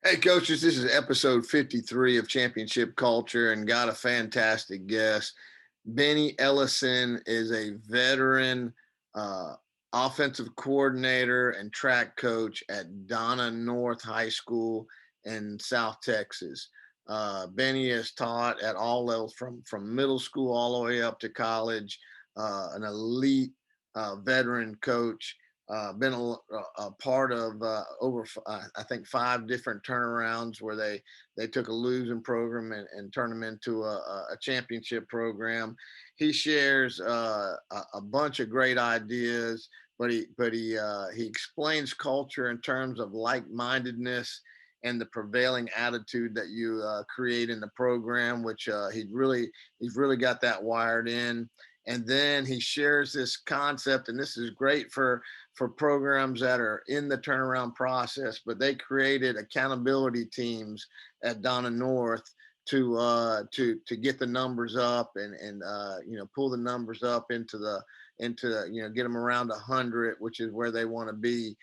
Hey, coaches, this is episode 53 of Championship Culture and got a fantastic guest. Benny Ellison is a veteran offensive coordinator and track coach at Donna North High School in South Texas. Benny has taught at all levels from middle school all the way up to college, an elite veteran coach. Been a part of over, I think, 5 different turnarounds where they took a losing program and turned them into a championship program. He shares a bunch of great ideas, but he explains culture in terms of like-mindedness and the prevailing attitude that you create in the program, which he's really got that wired in. And then he shares this concept, and this is great for programs that are in the turnaround process, but they created accountability teams at Donna North to get the numbers up and pull the numbers up into get them around 100, which is where they want to be.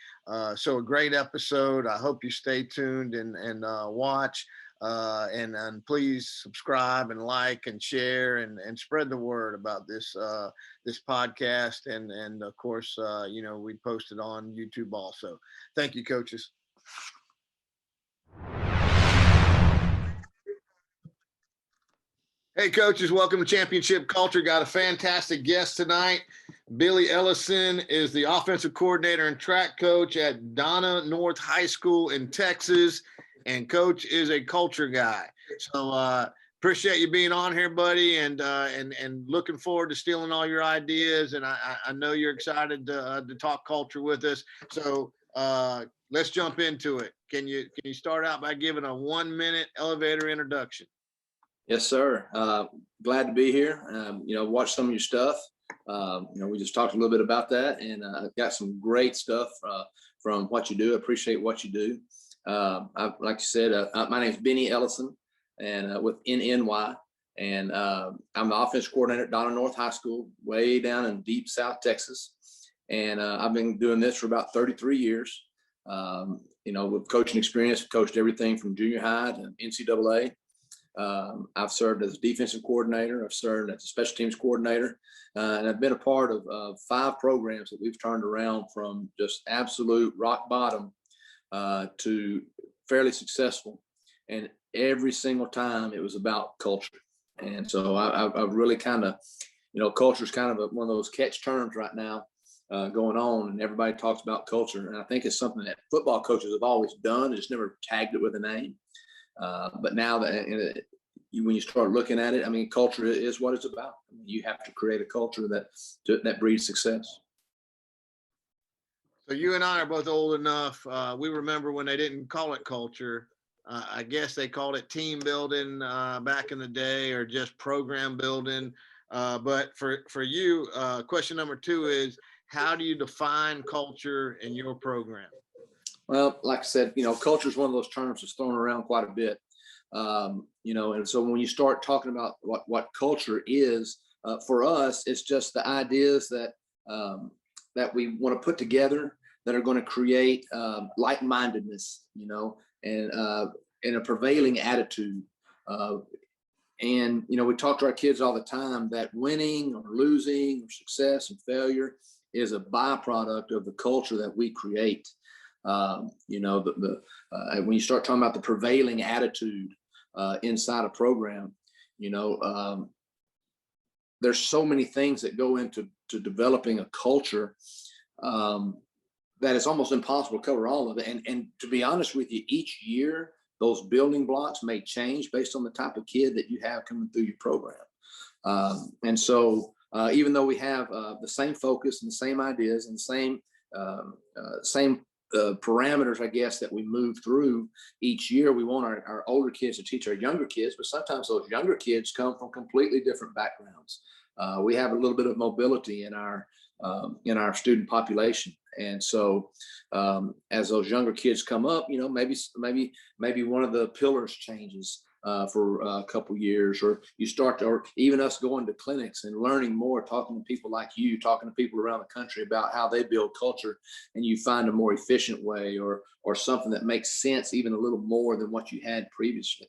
So a great episode. I hope you stay tuned and watch. And please subscribe and like and share and spread the word about this podcast. And of course, we post it on YouTube also. Thank you, coaches. Hey, coaches, welcome to Championship Culture. Got a fantastic guest tonight. Billy Ellison is the offensive coordinator and track coach at Donna North High School in Texas. And coach is a culture guy. So appreciate you being on here, buddy, and looking forward to stealing all your ideas. And I know you're excited to talk culture with us. So let's jump into it. Can you start out by giving a 1-minute elevator introduction? Yes, sir. Glad to be here. Watch some of your stuff. We just talked a little bit about that, and got some great stuff from what you do. I appreciate what you do. Like you said, my name is Benny Ellison, and with NNY, and I'm the offense coordinator at Donna North High School, way down in deep South Texas. And I've been doing this for about 33 years. With coaching experience, coached everything from junior high to NCAA. I've served as a defensive coordinator. I've served as a special teams coordinator, and I've been a part of 5 programs that we've turned around from just absolute rock bottom to fairly successful. And every single time it was about culture. And so I've really kind of, culture is kind of one of those catch terms right now going on, and everybody talks about culture. And I think it's something that football coaches have always done, just never tagged it with a name. But now that when you start looking at it, I mean, culture is what it's about. I mean, you have to create a culture that breeds success. So you and I are both old enough. We remember when they didn't call it culture. I guess they called it team building back in the day, or just program building. But for you, question number 2 is, how do you define culture in your program? Well, like I said, culture is one of those terms that's thrown around quite a bit. And so when you start talking about what culture is, for us, it's just the ideas that we want to put together that are going to create like-mindedness, and a prevailing attitude. And we talk to our kids all the time that winning or losing or success and failure is a byproduct of the culture that we create. When you start talking about the prevailing attitude inside a program, there's so many things that go into developing a culture that it's almost impossible to cover all of it. And to be honest with you, each year those building blocks may change based on the type of kid that you have coming through your program. And so even though we have the same focus and the same ideas and the same parameters, I guess, that we move through each year, we want our older kids to teach our younger kids, but sometimes those younger kids come from completely different backgrounds. We have a little bit of mobility in our student population. And so as those younger kids come up, maybe one of the pillars changes. for a couple years, or you start to, or even us going to clinics and learning more, talking to people like you, talking to people around the country about how they build culture, and you find a more efficient way, or something that makes sense even a little more than what you had previously.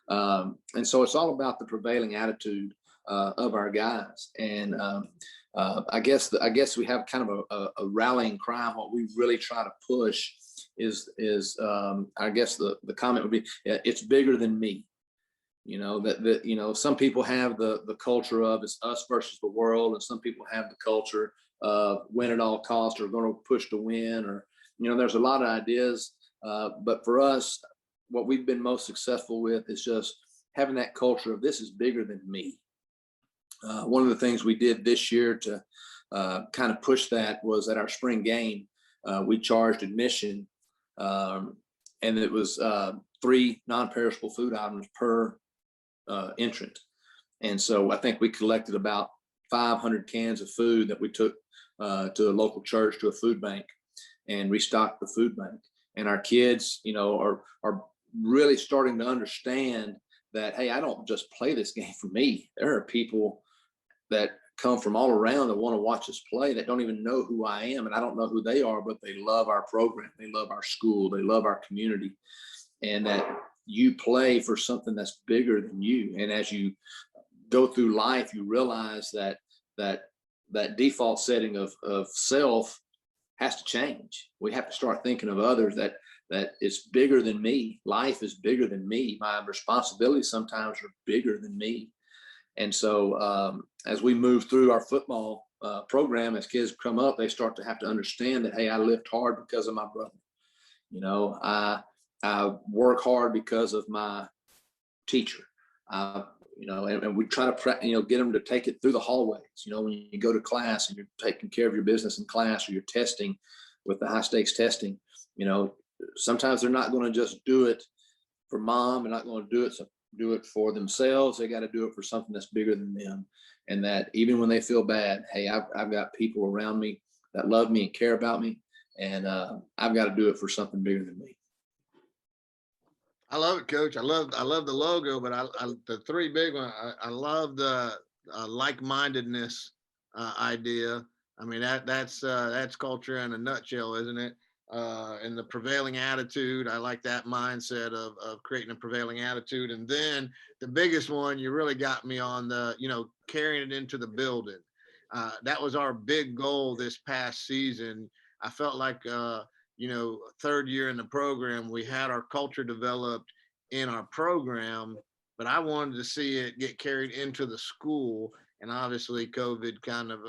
And so it's all about the prevailing attitude of our guys. And I guess we have kind of a rallying cry. What we really try to push is I guess the comment would be, it's bigger than me. You know, that you know, some people have the culture of it's us versus the world, and some people have the culture of win at all costs, or going to push to win, or, you know, there's a lot of ideas. But for us, what we've been most successful with is just having that culture of this is bigger than me. One of the things we did this year to kind of push that was at our spring game, we charged admission, and it was 3 non-perishable food items per entrant. And so I think we collected about 500 cans of food that we took to a local church, to a food bank, and restocked the food bank. And our kids, you know, are really starting to understand that, hey, I don't just play this game for me. There are people that come from all around that want to watch us play, that don't even know who I am, and I don't know who they are, but they love our program, they love our school, they love our community, and that you play for something that's bigger than you. And as you go through life, you realize that default setting of self has to change. We have to start thinking of others, that it's bigger than me. Life is bigger than me. My responsibilities sometimes are bigger than me. And so as we move through our football program, as kids come up, they start to have to understand that, hey, I lift hard because of my brother. You know, I work hard because of my teacher. You know, and we try to, you know, get them to take it through the hallways. You know, when you go to class and you're taking care of your business in class, or you're testing with the high stakes testing, you know, sometimes they're not going to just do it for mom. They're not going to do it for themselves. They got to do it for something that's bigger than them. And that even when they feel bad, hey, I've got people around me that love me and care about me, and I've got to do it for something bigger than me. I love it, Coach. I love the logo, but the 3 big ones. I love the like-mindedness idea. I mean, that's culture in a nutshell, isn't it? And the prevailing attitude. I like that mindset of creating a prevailing attitude. And then the biggest one, you really got me on the, you know, carrying it into the building. That was our big goal this past season. I felt like, you know, 3rd year in the program, we had our culture developed in our program, but I wanted to see it get carried into the school. And obviously COVID kind of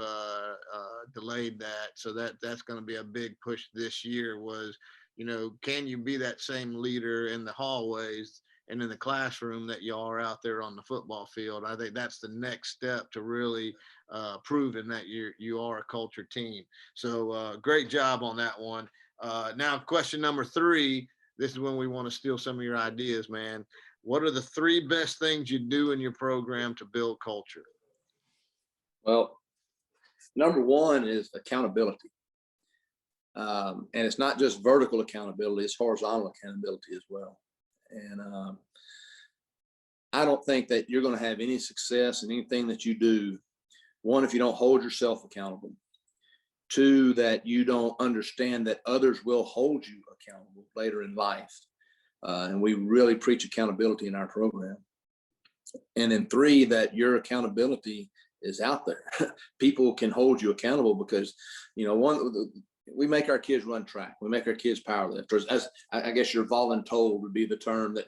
delayed that. So that's going to be a big push this year was, you know, can you be that same leader in the hallways and in the classroom that you are out there on the football field? I think that's the next step to really proving that you are a culture team. So great job on that one. Now, question number 3, this is when we want to steal some of your ideas, man. What are the 3 best things you do in your program to build culture? Well, number 1 is accountability. And it's not just vertical accountability, it's horizontal accountability as well. And I don't think that you're going to have any success in anything that you do, 1, if you don't hold yourself accountable. 2, that you don't understand that others will hold you accountable later in life. And we really preach accountability in our program. And then 3, that your accountability is out there. People can hold you accountable because, you know, we make our kids run track. We make our kids power lifters. As I guess you're voluntold would be the term, that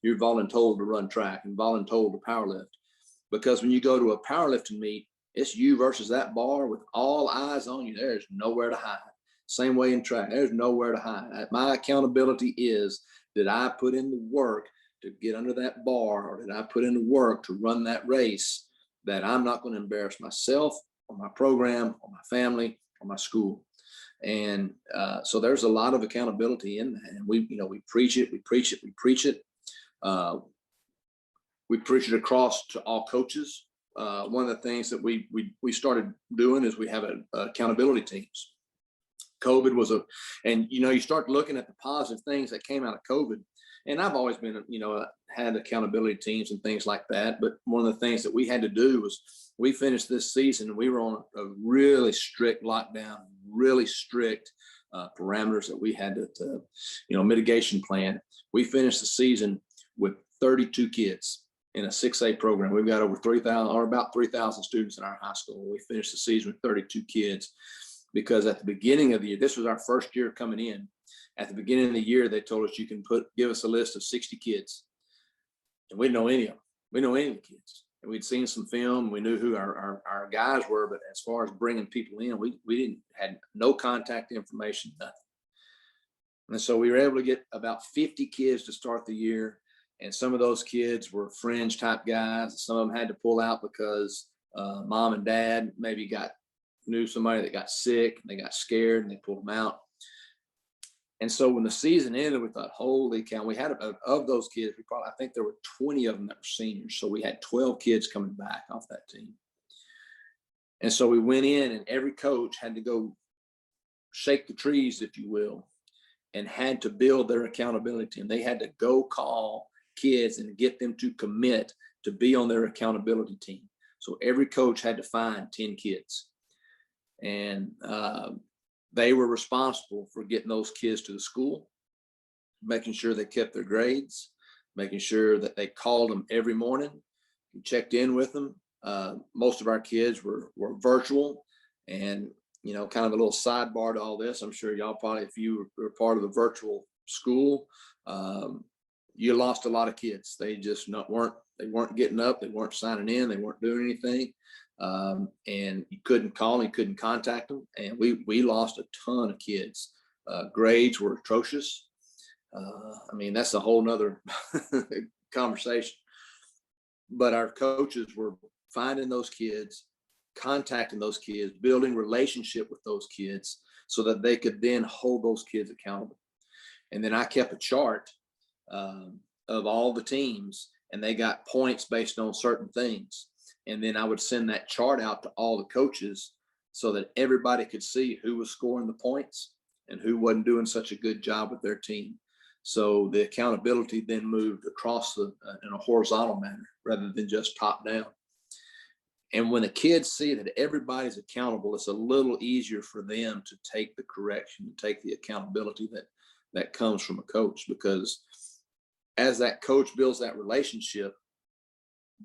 you're voluntold to run track and voluntold to power lift. Because when you go to a powerlifting meet, it's you versus that bar with all eyes on you. There's nowhere to hide. Same way in track. There's nowhere to hide. My accountability is, did I put in the work to get under that bar, or did I put in the work to run that race, that I'm not going to embarrass myself or my program or my family or my school. And so there's a lot of accountability in that. And we preach it, we preach it, we preach it. We preach it across to all coaches. One of the things that we started doing is we have accountability teams. COVID was and you start looking at the positive things that came out of COVID, And I've always been, had accountability teams and things like that. But one of the things that we had to do was we finished this season and we were on a really strict lockdown, really strict parameters that we had to mitigation plan. We finished the season with 32 kids in a 6A program. We've got over 3,000 or about 3,000 students in our high school. We finished the season with 32 kids because at the beginning of the year, this was our first year coming in. At the beginning of the year, they told us you can give us a list of 60 kids. And we didn't know any of them. We didn't know any of the kids. And we'd seen some film. We knew who our guys were, but as far as bringing people in, we had no contact information, nothing. And so we were able to get about 50 kids to start the year. And some of those kids were fringe type guys. Some of them had to pull out because mom and dad maybe knew somebody that got sick and they got scared and they pulled them out. And so when the season ended, we thought, holy cow, we had of those kids, I think there were 20 of them that were seniors. So we had 12 kids coming back off that team. And so we went in and every coach had to go shake the trees, if you will, and had to build their accountability team. They had to go call kids and get them to commit to be on their accountability team. So every coach had to find 10 kids. And they were responsible for getting those kids to the school, making sure they kept their grades, making sure that they called them every morning, checked in with them. Most of our kids were virtual, and kind of a little sidebar to all this. I'm sure y'all probably, if you were part of the virtual school, you lost a lot of kids. They just weren't getting up, they weren't signing in, they weren't doing anything. And you couldn't call, you couldn't contact them. And we lost a ton of kids. Grades were atrocious. That's a whole nother conversation. But our coaches were finding those kids, contacting those kids, building relationship with those kids so that they could then hold those kids accountable. And then I kept a chart of all the teams, and they got points based on certain things. And then I would send that chart out to all the coaches so that everybody could see who was scoring the points and who wasn't doing such a good job with their team. So the accountability then moved across in a horizontal manner rather than just top down. And when the kids see that everybody's accountable, it's a little easier for them to take the correction, to take the accountability that comes from a coach, because as that coach builds that relationship,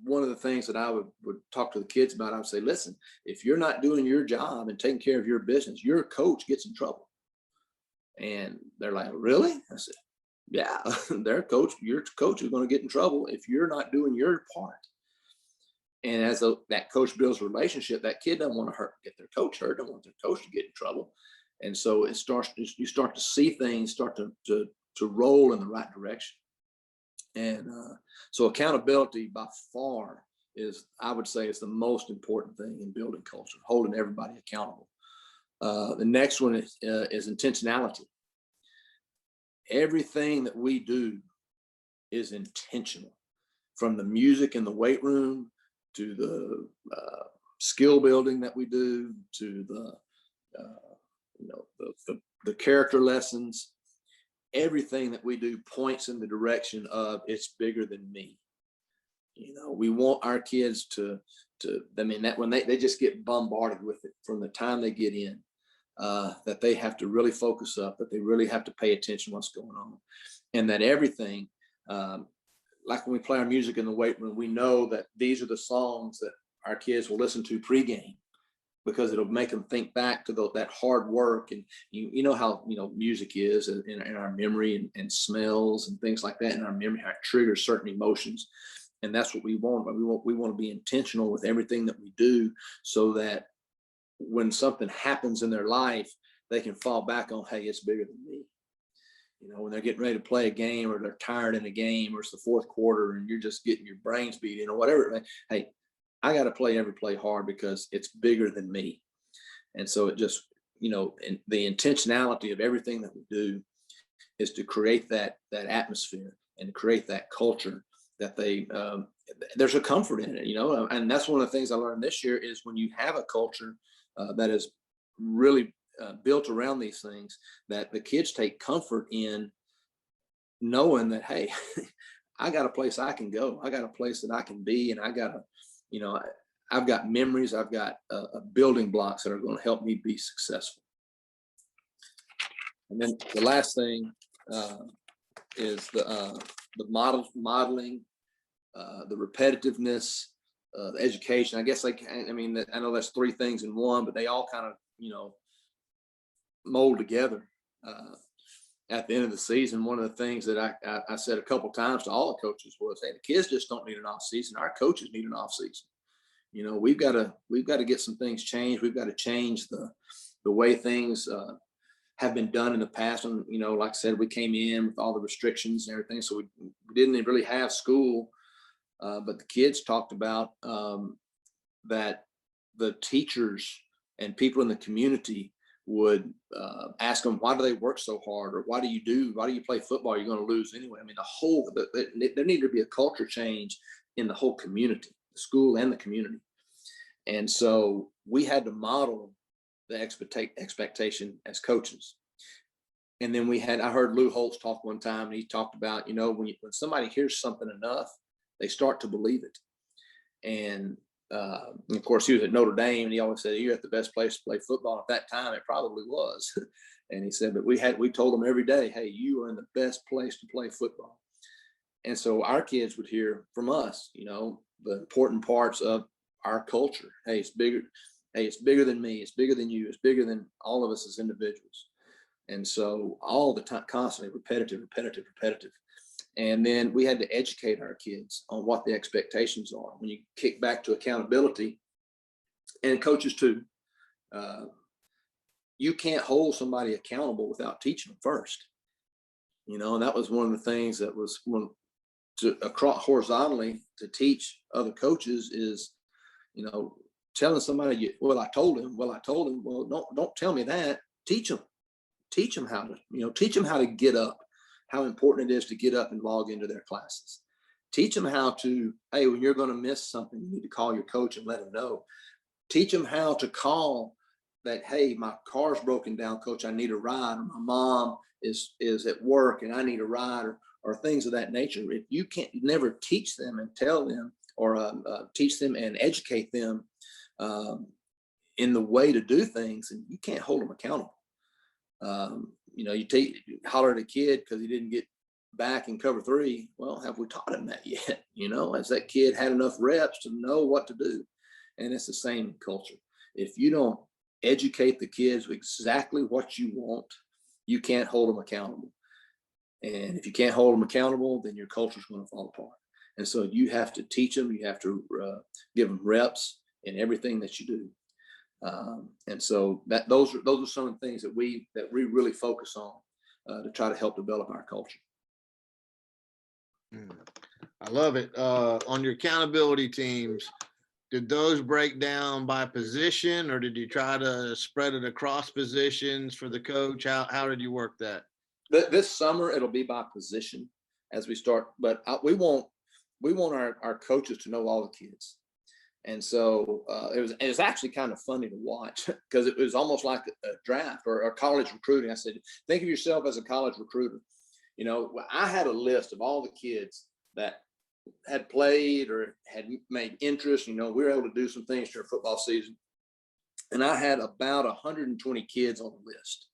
one of the things that I would talk to the kids about, I would say, listen, if you're not doing your job and taking care of your business, your coach gets in trouble. And they're like, really? I said, yeah, your coach is going to get in trouble if you're not doing your part. And as that coach builds a relationship, that kid doesn't want to get their coach hurt, don't want their coach to get in trouble. And so you start to see things start to roll in the right direction. And so accountability by far is, I would say, is the most important thing in building culture, holding everybody accountable. The next one is intentionality. Everything that we do is intentional, from the music in the weight room to the skill building that we do, to the character lessons. Everything that we do points in the direction of it's bigger than me. We want our kids that when they just get bombarded with it from the time they get in, that they have to really focus up, that they really have to pay attention to what's going on. And that everything, like when we play our music in the weight room, we know that these are the songs that our kids will listen to pregame, because it'll make them think back to that hard work. And you know how music is in our memory, and smells and things like that in our memory, how it triggers certain emotions. And that's what we want. We want to be intentional with everything that we do, so that when something happens in their life, they can fall back on, hey, it's bigger than me. When they're getting ready to play a game, or they're tired in a game, or it's the fourth quarter and you're just getting your brains beat in, or whatever. Hey, I got to play every play hard because it's bigger than me. And so it just, and the intentionality of everything that we do is to create that atmosphere and to create that culture that there's a comfort in it, and that's one of the things I learned this year is when you have a culture that is really built around these things, that the kids take comfort in knowing that, hey, I got a place I can go. I got a place that I can be, and I got I've got memories. I've got building blocks that are going to help me be successful. And then the last thing is the modeling, the repetitiveness, the education. I guess I know that's three things in one, but they all kind of mold together. At the end of the season, one of the things that I said a couple times to all the coaches was, hey, the kids just don't need an off season. Our coaches need an off season. We've got to get some things changed. We've got to change the way things have been done in the past. And, like I said, we came in with all the restrictions and everything. So we didn't really have school. But the kids talked about that the teachers and people in the community would ask them, why do they work so hard? Or why do you play football? You're going to lose anyway. I mean, there needed to be a culture change in the whole community, the school and the community. And so we had to model the expectation as coaches. And then I heard Lou Holtz talk one time, and he talked about, when somebody hears something enough, they start to believe it. And of course, he was at Notre Dame, and he always said, you're at the best place to play football. At that time, it probably was. And he said, but we told them every day, hey, you are in the best place to play football. And so our kids would hear from us, the important parts of our culture. Hey, it's bigger. Hey, it's bigger than me. It's bigger than you. It's bigger than all of us as individuals. And so all the time, constantly repetitive. And then we had to educate our kids on what the expectations are. When you kick back to accountability, and coaches too, you can't hold somebody accountable without teaching them first. And that was one of the things that was across horizontally to teach other coaches is, telling somebody, I told him. Well, don't tell me that. Teach them how to get up, how important it is to get up and log into their classes. Teach them how to, hey, when you're going to miss something, you need to call your coach and let them know. Teach them how to call that, hey, my car's broken down, coach, I need a ride. Or my mom is at work and I need a ride, or things of that nature. If you never teach them and tell them, or teach them and educate them in the way to do things, and you can't hold them accountable. You holler at a kid because he didn't get back in cover 3. Well, have we taught him that yet? Has that kid had enough reps to know what to do? And it's the same in culture. If you don't educate the kids with exactly what you want, you can't hold them accountable. And if you can't hold them accountable, then your culture is going to fall apart. And so you have to teach them. You have to give them reps in everything that you do. And so those are some of the things that we really focus on to try to help develop our culture. I love it. On your accountability teams, did those break down by position, or did you try to spread it across positions for the coach? How did you work that? This summer it'll be by position as we start, but we want our coaches to know all the kids. And so it was actually kind of funny to watch because it was almost like a draft or college recruiting. I said, think of yourself as a college recruiter. I had a list of all the kids that had played or had made interest. We were able to do some things during football season. And I had about 120 kids on the list.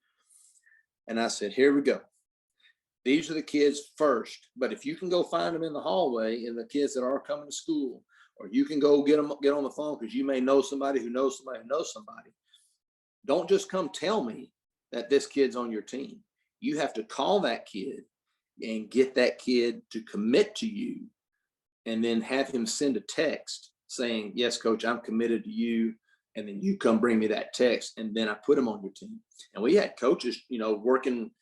And I said, here we go. These are the kids first. But if you can go find them in the hallway and the kids that are coming to school, or you can go get on the phone because you may know somebody who knows somebody who knows somebody. Don't just come tell me that this kid's on your team. You have to call that kid and get that kid to commit to you, and then have him send a text saying, yes, coach, I'm committed to you. And then you come bring me that text, and then I put him on your team. And we had coaches, working,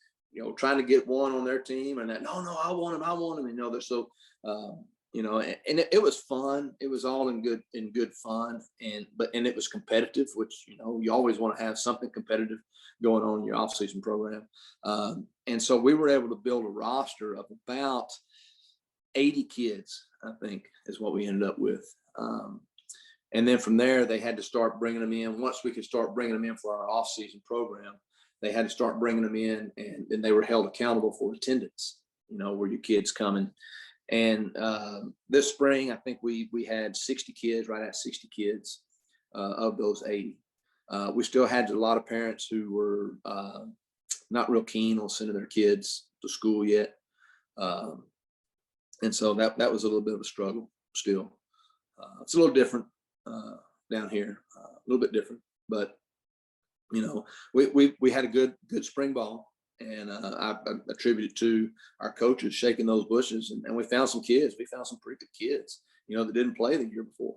trying to get one on their team, and that, no, I want him. So, and it was fun. It was all in good fun. And it was competitive, which, you always want to have something competitive going on in your off-season program. And so we were able to build a roster of about 80 kids, I think, is what we ended up with. And then from there, they had to start bringing them in. Once we could start bringing them in for our off-season program, they had to start bringing them in, and they were held accountable for attendance. where your kid's coming. And this spring, I think we had 60 kids, right at 60 kids of those 80. We still had a lot of parents who were not real keen on sending their kids to school yet. And so that was a little bit of a struggle still. It's a little different down here, a little bit different, but we had a good spring ball, and I attribute it to our coaches shaking those bushes, and we found some kids. We found some pretty good kids, that didn't play the year before,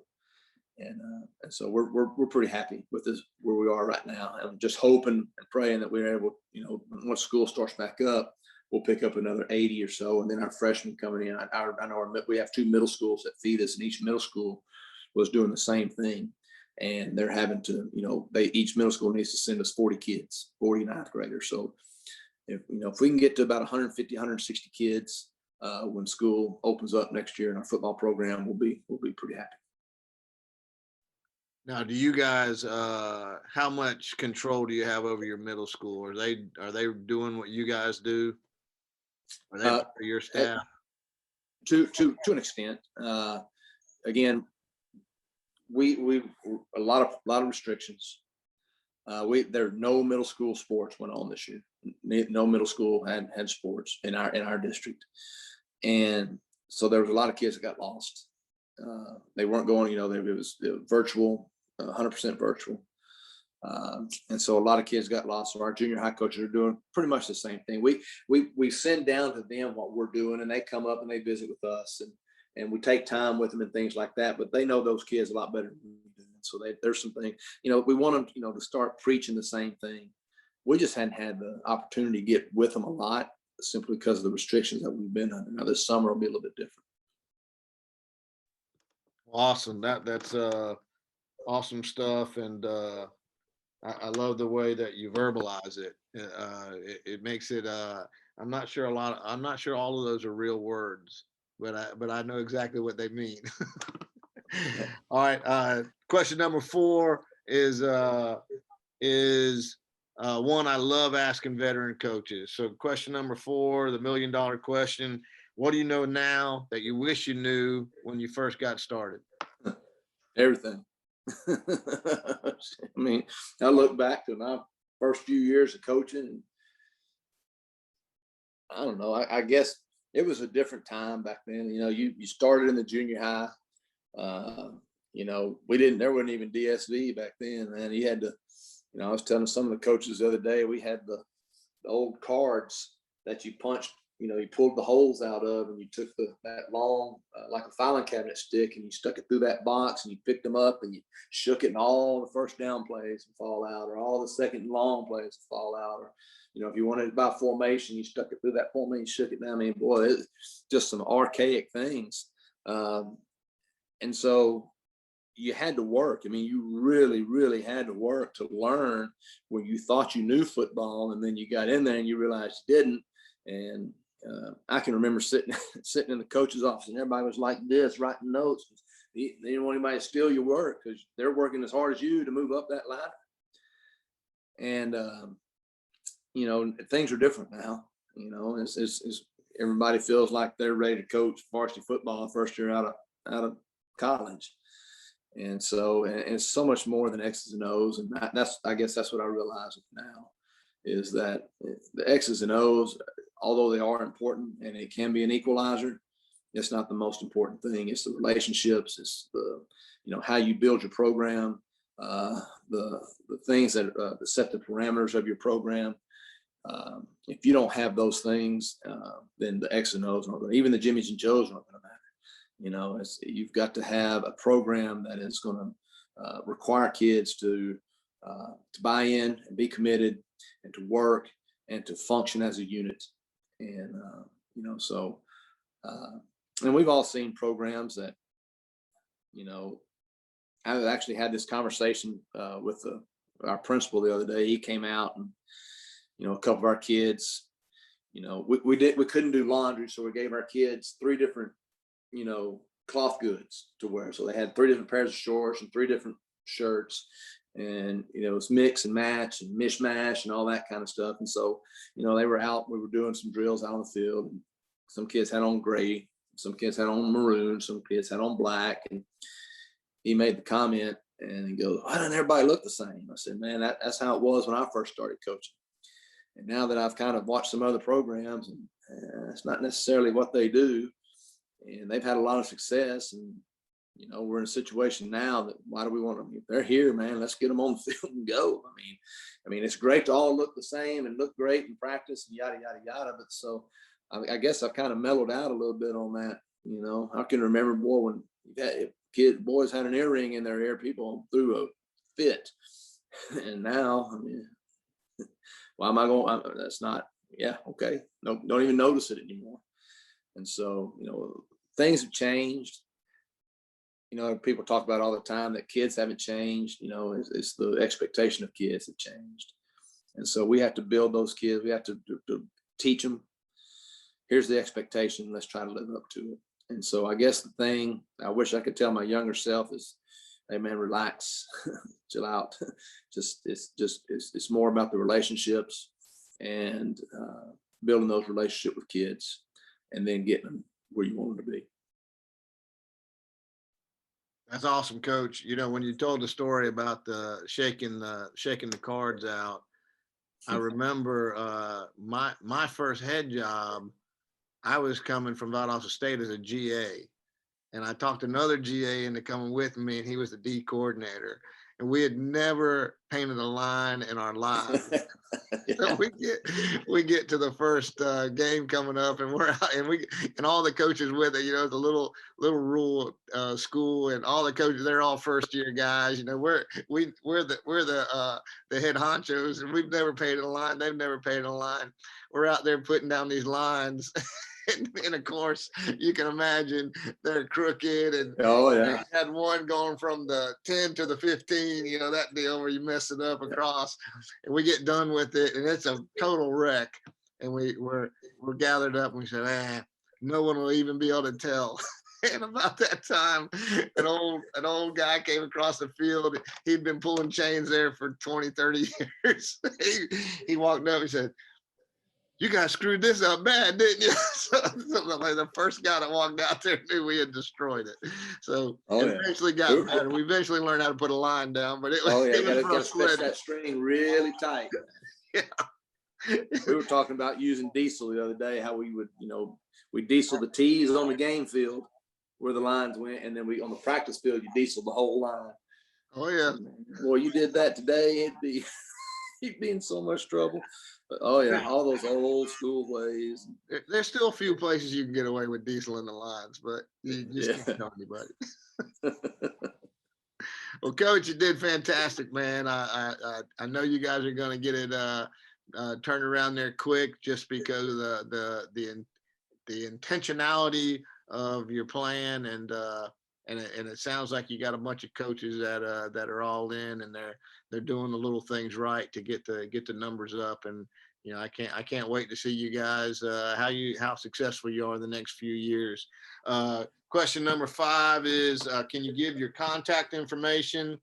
and so we're pretty happy with this where we are right now, and just hoping and praying that we're able, once school starts back up, we'll pick up another 80 or so, and then our freshmen coming in. I know we have 2 middle schools that feed us, and each middle school was doing the same thing. And they're having to, each middle school needs to send us 40 kids, 40 ninth graders. So if we can get to about 150, 160 kids when school opens up next year in our football program, we'll be pretty happy. Now, do you guys, how much control do you have over your middle school? Are they doing what you guys do? Are they part of your staff? To an extent. Again, we a lot of restrictions. There are no middle school sports went on this year. No middle school had sports in our district, and so there was a lot of kids that got lost. They weren't going. It was virtual, 100% virtual, and so a lot of kids got lost. So our junior high coaches are doing pretty much the same thing. We send down to them what we're doing, and they come up and they visit with us, and we take time with them and things like that, but they know those kids a lot better than we do. So there's some things, we want them, to start preaching the same thing. We just hadn't had the opportunity to get with them a lot simply because of the restrictions that we've been under. Now this summer will be a little bit different. Awesome. That's awesome stuff. And I love the way that you verbalize it. It makes it, I'm not sure all of those are real words, but I know exactly what they mean. All right. Question number 4 is one I love asking veteran coaches. So question number 4, the $1 million question: what do you know now that you wish you knew when you first got started? Everything. I mean, I look back to my first few years of coaching, and I don't know. I guess it was a different time back then. You started in the junior high. There wasn't even DSV back then, man. You had to, I was telling some of the coaches the other day, we had the old cards that you punched, you pulled the holes out of, and you took that long, like a filing cabinet stick, and you stuck it through that box, and you picked them up and you shook it, and all the first down plays would fall out, or all the second and long plays would fall out, or, if you wanted to buy formation, you stuck it through that formation, shook it down. I mean, boy, it's just some archaic things. And so you had to work. I mean, you really, really had to work to learn when you thought you knew football, and then you got in there and you realized you didn't. And I can remember sitting in the coach's office, and everybody was like this, writing notes. They didn't want anybody to steal your work because they're working as hard as you to move up that ladder. And things are different now. It's everybody feels like they're ready to coach varsity football the first year out of college. And so, and it's so much more than X's and O's. And I guess that's what I realize now, is that the X's and O's, although they are important and it can be an equalizer, it's not the most important thing. It's the relationships. It's the, how you build your program, the things that set the parameters of your program. If you don't have those things, then the X and O's aren't going to, even the Jimmys and Joes aren't going to matter. You've got to have a program that is going to require kids to buy in and be committed and to work and to function as a unit. And, and we've all seen programs that, I actually had this conversation with our principal the other day. He came out and, a couple of our kids, we couldn't do laundry. So we gave our kids 3 different, cloth goods to wear. So they had 3 different pairs of shorts and 3 different shirts, and, it was mix and match and mishmash and all that kind of stuff. And so, they were out, we were doing some drills out on the field, and some kids had on gray, some kids had on maroon, some kids had on black. And he made the comment and he goes, why doesn't everybody look the same? I said, man, that's how it was when I first started coaching. And now that I've kind of watched some other programs, and it's not necessarily what they do, and they've had a lot of success. And, you know, we're in a situation now that why do we want them? If they're here, man, let's get them on the field and go. I mean, it's great to all look the same and look great in practice and yada, yada, yada. But so I guess I've kind of mellowed out a little bit on that. You know, I can remember, boy, when boys had an earring in their ear, people threw a fit. And now, I mean, why am I going? That's not, yeah, okay. No, don't even notice it anymore. And so, you know, things have changed. You know, people talk about all the time that kids haven't changed. You know, it's the expectation of kids have changed. And so we have to build those kids. We have to teach them. Here's the expectation. Let's try to live up to it. And so I guess the thing I wish I could tell my younger self is, hey man, relax, chill out. It's more about the relationships and building those relationships with kids, and then getting them where you want them to be. That's awesome, Coach. You know, when you told the story about the shaking the cards out, I remember my first head job. I was coming from Valdosta State as a GA, and I talked another GA into coming with me, and he was the D coordinator. And we had never painted a line in our lives. You know, we get to the first game coming up, and we're out, and all the coaches with it. You know, it's a little rural school, and all the coaches, they're all first year guys. You know, we're the head honchos, and we've never painted a line. They've never painted a line. We're out there putting down these lines. And of course, you can imagine they're crooked. And oh yeah, I had one going from the 10 to the 15. You know, that deal where you mess it up across, and we get done with it, and it's a total wreck. And we're gathered up, and we said, no one will even be able to tell. And about that time, an old guy came across the field. He'd been pulling chains there for 20, 30 years. He walked up and said, you guys screwed this up bad, didn't you? So like the first guy that walked out there knew we had destroyed it. So eventually got better. We eventually learned how to put a line down, but it was, you gotta stretch that string really tight. Yeah. We were talking about using diesel the other day, how we would, you know, we diesel the tees on the game field where the lines went, and then we on the practice field, you diesel the whole line. Oh yeah. Boy, you did that today, you'd be in so much trouble. But, oh yeah, all those old school ways. There's still a few places you can get away with diesel in the lines, but you just can't tell anybody. Well, Coach, you did fantastic, man. I know you guys are going to get it turned around there quick, just because of the intentionality of your plan, and it sounds like you got a bunch of coaches that are all in, and they're doing the little things right to get the numbers up. And you know, I can't wait to see you guys how successful you are in the next few years. Question number 5 is, can you give your contact information,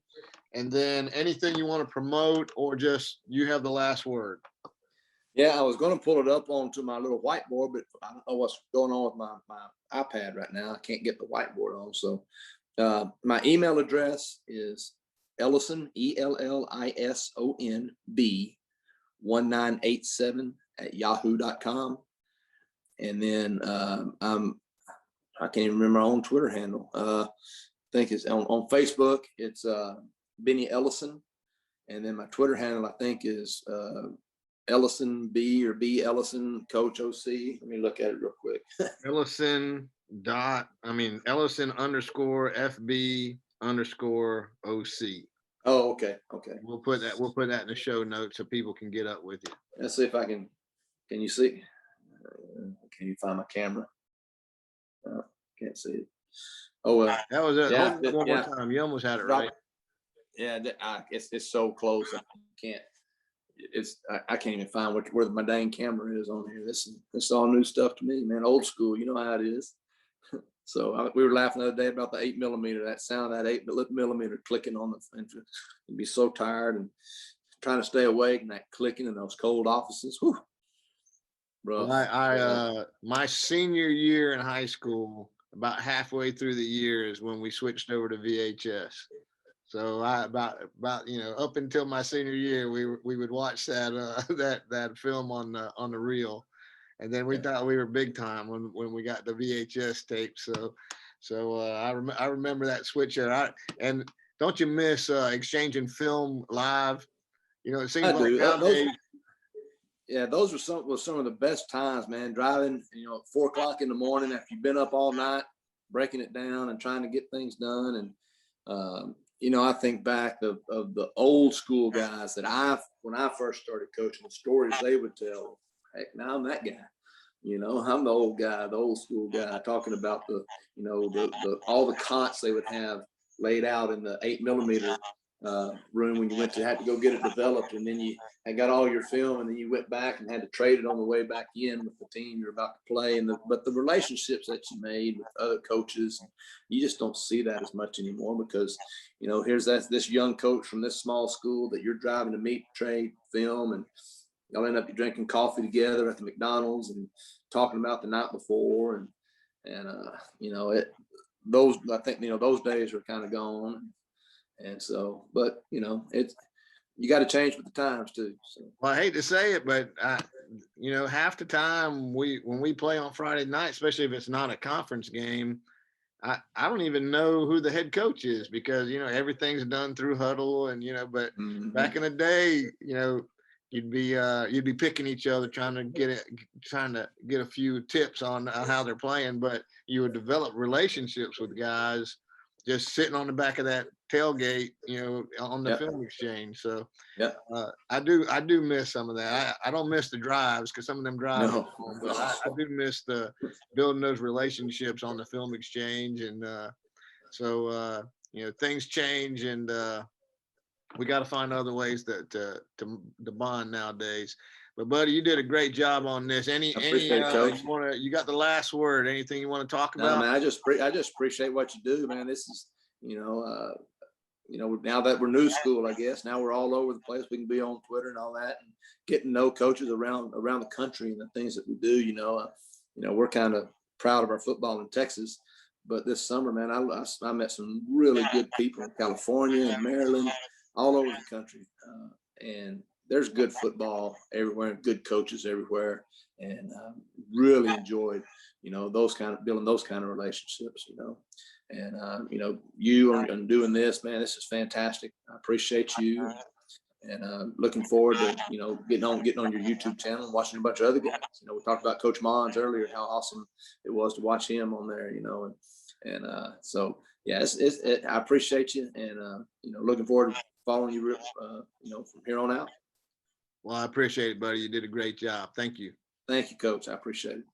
and then anything you want to promote, or just you have the last word? Yeah, I was going to pull it up onto my little whiteboard, but I don't know what's going on with my iPad right now. I can't get the whiteboard on. So my email address is Ellison, ELLISON B 1987 at yahoo.com. And then I can't even remember my own Twitter handle. I think it's on Facebook. It's Benny Ellison. And then my Twitter handle, I think, is Ellison B or B Ellison Coach OC. Let me look at it real quick. Ellison _ FB _ OC. Oh, okay. We'll put that in the show notes so people can get up with you. Let's see if I can you see? Can you find my camera? Can't see it. Oh well. That was it. Yeah, Hold it one more time. You almost had it right. Yeah, it's so close. I can't. I can't even find where my dang camera is on here. This is all new stuff to me, man. Old school, you know how it is. So we were laughing the other day about the 8mm. That sound of that 8mm clicking on the fence. You'd be so tired and trying to stay awake, and that clicking in those cold offices. Whew, Well, rough. my senior year in high school, about halfway through the year is when we switched over to VHS. So up until my senior year, we would watch that that film on the reel, and then we Yeah. thought we were big time when we got the VHS tape. I remember that switch there. And don't you miss exchanging film live? It seems I like do. Those, nowadays. yeah, those were some of the best times, man. Driving, at 4 o'clock in the morning after you've been up all night, breaking it down and trying to get things done. And I think back of the old school guys that when I first started coaching, the stories they would tell. Heck, now I'm that guy. I'm the old guy, the old school guy, talking about the all the conts they would have laid out in the 8mm room when you had to go get it developed, and then you had got all your film, and then you went back and had to trade it on the way back in with the team you're about to play. But the relationships that you made with other coaches, you just don't see that as much anymore because here's this young coach from this small school that you're driving to meet, trade film, and y'all end up drinking coffee together at the McDonald's and talking about the night before, and I think those days are kind of gone. And so, but it's, you got to change with the times too. So. Well, I hate to say it, but half the time when we play on Friday night, especially if it's not a conference game, I don't even know who the head coach is because everything's done through huddle, and but back in the day, you'd be picking each other trying to get a few tips on how they're playing, but you would develop relationships with guys just sitting on the back of that tailgate, on the film exchange. So I do miss some of that. I don't miss the drives because some of them drives are long, but I do miss the building those relationships on the film exchange. And things change, and we got to find other ways to bond nowadays. But buddy, you did a great job on this. I appreciate it, Coach. You got the last word. Anything you want to talk about? No, man, I just appreciate what you do, man. This is, now that we're new school, I guess now we're all over the place. We can be on Twitter and all that, and getting to know coaches around the country and the things that we do. We're kind of proud of our football in Texas, but this summer, man, I met some really good people in California and Maryland, all over the country, and there's good football everywhere and good coaches everywhere, and really enjoyed building those kind of relationships, and you are doing this, man. This is fantastic. I appreciate you, and looking forward to getting on your YouTube channel and watching a bunch of other guys. We talked about Coach Mons earlier, how awesome it was to watch him on there, and so yeah, I appreciate you, and looking forward to following you from here on out. Well, I appreciate it, buddy. You did a great job. Thank you. Thank you, Coach. I appreciate it.